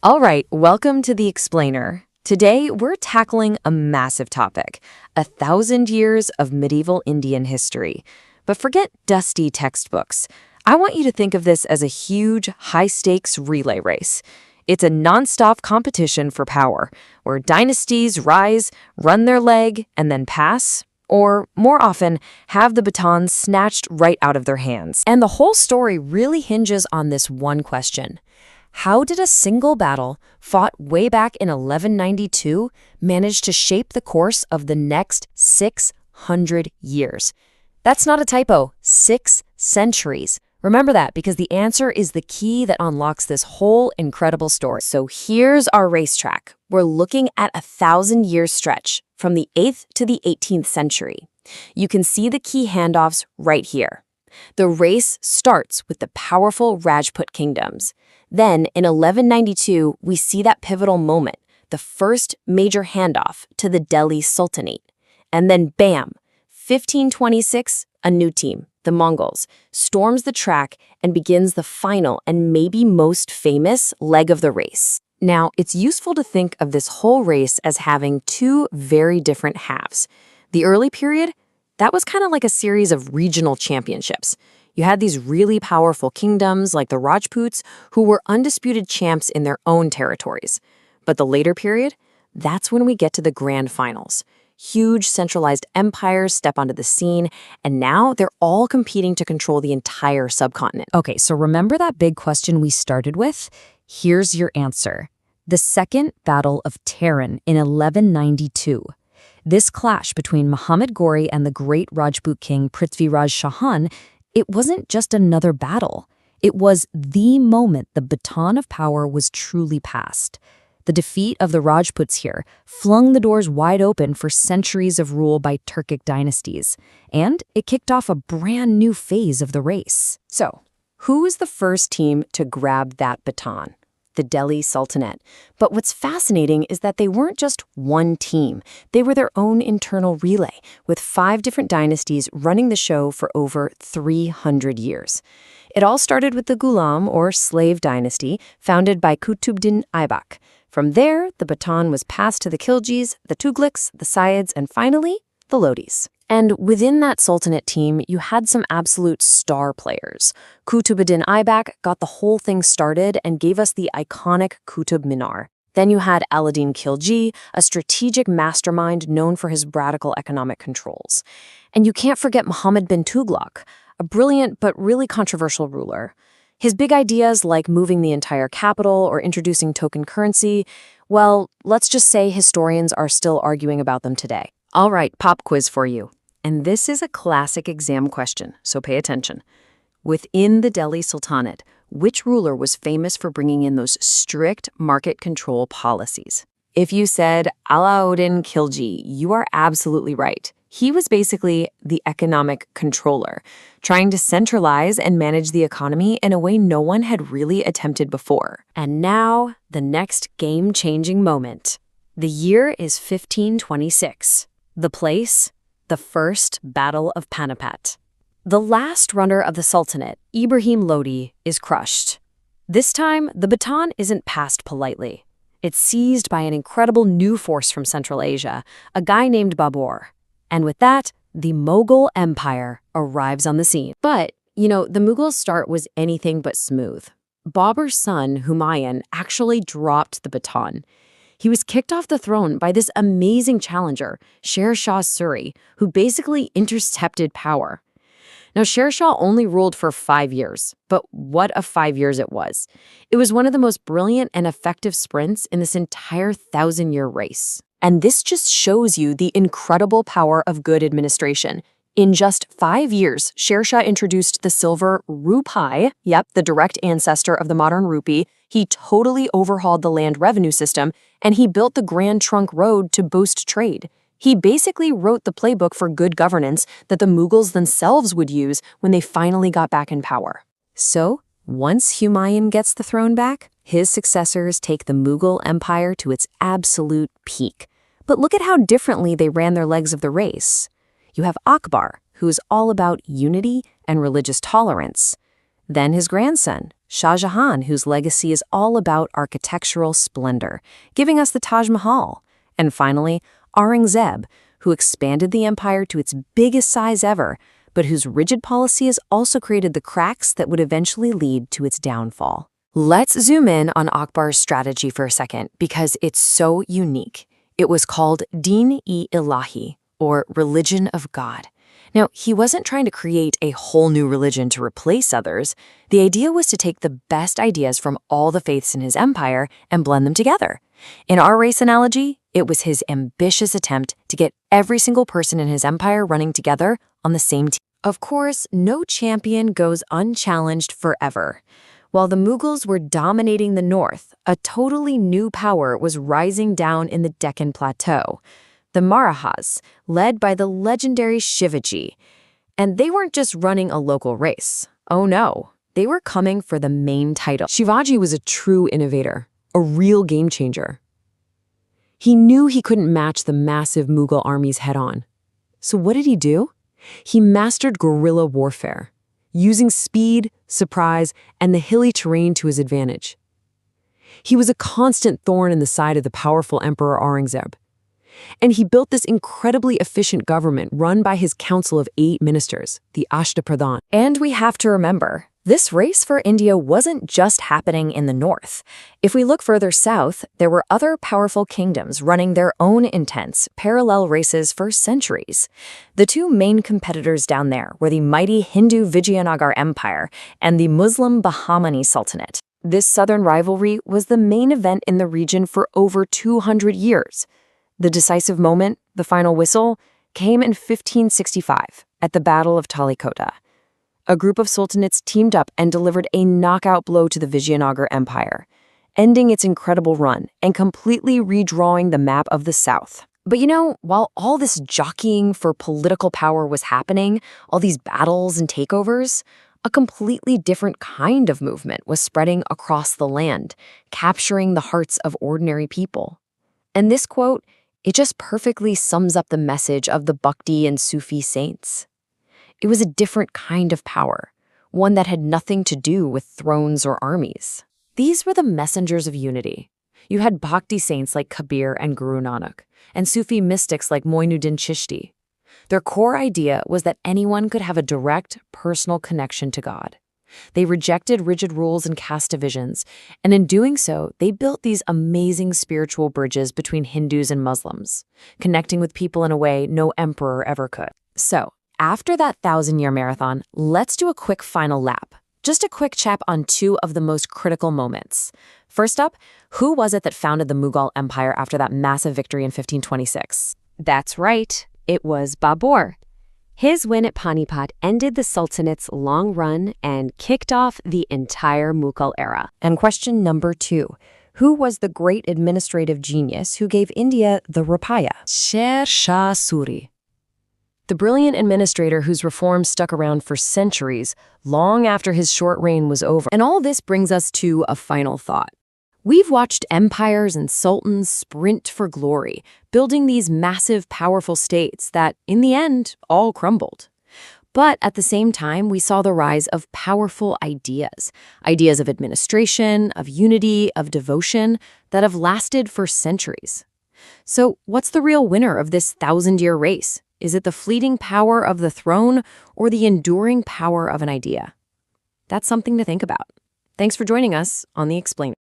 All right, welcome to The Explainer. Today, we're tackling a massive topic, 1,000 years of medieval Indian history. But forget dusty textbooks. I want you to think of this as a huge, high-stakes relay race. It's a nonstop competition for power, where dynasties rise, run their leg, and then pass, or, more often, have the baton snatched right out of their hands. And the whole story really hinges on this one question. How did a single battle, fought way back in 1192, manage to shape the course of the next 600 years? That's not a typo, 6 centuries. Remember that, because the answer is the key that unlocks this whole incredible story. So here's our racetrack. We're looking at a 1,000-year stretch from the 8th to the 18th century. You can see the key handoffs right here. The race starts with the powerful Rajput kingdoms. Then, in 1192, we see that pivotal moment, the first major handoff to the Delhi Sultanate. And then, bam, 1526, a new team, the Mongols, storms the track and begins the final and maybe most famous leg of the race. Now, it's useful to think of this whole race as having two very different halves. The early period, that was kind of like a series of regional championships. You had these really powerful kingdoms like the Rajputs who were undisputed champs in their own territories. But the later period, that's when we get to the grand finals. Huge centralized empires step onto the scene, and now they're all competing to control the entire subcontinent. Okay, so remember that big question we started with? Here's your answer. The Second Battle of Tehran in 1192. This clash between Muhammad Ghori and the great Rajput king Prithviraj Chauhan, it wasn't just another battle. It was the moment the baton of power was truly passed. The defeat of the Rajputs here flung the doors wide open for centuries of rule by Turkic dynasties, and it kicked off a brand new phase of the race. So, who was the first team to grab that baton? The Delhi Sultanate. But what's fascinating is that they weren't just one team. They were their own internal relay, with 5 different dynasties running the show for over 300 years. It all started with the Ghulam, or slave dynasty, founded by Qutbuddin Aibak. From there, the baton was passed to the Khiljis, the Tughlaqs, the Sayyids, and finally, the Lodhis. And within that Sultanate team, you had some absolute star players. Qutbuddin Aibak got the whole thing started and gave us the iconic Qutb Minar. Then you had Alauddin Khilji, a strategic mastermind known for his radical economic controls. And you can't forget Muhammad bin Tughlaq, a brilliant but really controversial ruler. His big ideas like moving the entire capital or introducing token currency, well, let's just say historians are still arguing about them today. All right, pop quiz for you. And this is a classic exam question, so pay attention. Within the Delhi Sultanate, which ruler was famous for bringing in those strict market control policies? If you said Alauddin Khilji, you are absolutely right. He was basically the economic controller, trying to centralize and manage the economy in a way no one had really attempted before. And now, the next game-changing moment. The year is 1526. The place? The First Battle of Panipat. The last runner of the Sultanate, Ibrahim Lodhi, is crushed. This time, the baton isn't passed politely. It's seized by an incredible new force from Central Asia, a guy named Babur. And with that, the Mughal Empire arrives on the scene. But, the Mughals' start was anything but smooth. Babur's son, Humayun, actually dropped the baton. He was kicked off the throne by this amazing challenger, Sher Shah Suri, who basically intercepted power. Now, Sher Shah only ruled for 5 years, but what a 5 years it was. It was one of the most brilliant and effective sprints in this entire 1,000-year race. And this just shows you the incredible power of good administration. In just 5 years, Sher Shah introduced the silver rupee, the direct ancestor of the modern rupee. He totally overhauled the land revenue system, and he built the Grand Trunk Road to boost trade. He basically wrote the playbook for good governance that the Mughals themselves would use when they finally got back in power. So, once Humayun gets the throne back, his successors take the Mughal Empire to its absolute peak. But look at how differently they ran their legs of the race. You have Akbar, who is all about unity and religious tolerance. Then his grandson, Shah Jahan, whose legacy is all about architectural splendor, giving us the Taj Mahal. And finally, Aurangzeb, who expanded the empire to its biggest size ever, but whose rigid policies also created the cracks that would eventually lead to its downfall. Let's zoom in on Akbar's strategy for a second, because it's so unique. It was called Din-e-Ilahi, or religion of God. Now, he wasn't trying to create a whole new religion to replace others. The idea was to take the best ideas from all the faiths in his empire and blend them together. In our race analogy, it was his ambitious attempt to get every single person in his empire running together on the same team. Of course, no champion goes unchallenged forever. While the Mughals were dominating the north, a totally new power was rising down in the Deccan Plateau. The Marathas, led by the legendary Shivaji. And they weren't just running a local race. Oh no, they were coming for the main title. Shivaji was a true innovator, a real game changer. He knew he couldn't match the massive Mughal armies head-on. So what did he do? He mastered guerrilla warfare, using speed, surprise, and the hilly terrain to his advantage. He was a constant thorn in the side of the powerful Emperor Aurangzeb. And he built this incredibly efficient government run by his council of 8 ministers, the Ashtapradhan. And we have to remember, this race for India wasn't just happening in the north. If we look further south, there were other powerful kingdoms running their own intense, parallel races for centuries. The two main competitors down there were the mighty Hindu Vijayanagara Empire and the Muslim Bahmani Sultanate. This southern rivalry was the main event in the region for over 200 years. The decisive moment, the final whistle, came in 1565 at the Battle of Talikota. A group of sultanates teamed up and delivered a knockout blow to the Vijayanagara Empire, ending its incredible run and completely redrawing the map of the south. But you know, while all this jockeying for political power was happening, all these battles and takeovers, a completely different kind of movement was spreading across the land, capturing the hearts of ordinary people. And this quote, it just perfectly sums up the message of the Bhakti and Sufi saints. It was a different kind of power, one that had nothing to do with thrones or armies. These were the messengers of unity. You had Bhakti saints like Kabir and Guru Nanak, and Sufi mystics like Moinuddin Chishti. Their core idea was that anyone could have a direct, personal connection to God. They rejected rigid rules and caste divisions, and in doing so, they built these amazing spiritual bridges between Hindus and Muslims, connecting with people in a way no emperor ever could. So, after that 1,000-year marathon, let's do a quick final lap. Just a quick chap on 2 of the most critical moments. First up, who was it that founded the Mughal Empire after that massive victory in 1526? That's right, it was Babur. His win at Panipat ended the Sultanate's long run and kicked off the entire Mughal era. And question number 2. Who was the great administrative genius who gave India the Rupaya? Sher Shah Suri. The brilliant administrator whose reforms stuck around for centuries, long after his short reign was over. And all this brings us to a final thought. We've watched empires and sultans sprint for glory, building these massive, powerful states that, in the end, all crumbled. But at the same time, we saw the rise of powerful ideas of administration, of unity, of devotion, that have lasted for centuries. So what's the real winner of this 1,000-year race? Is it the fleeting power of the throne or the enduring power of an idea? That's something to think about. Thanks for joining us on The Explainer.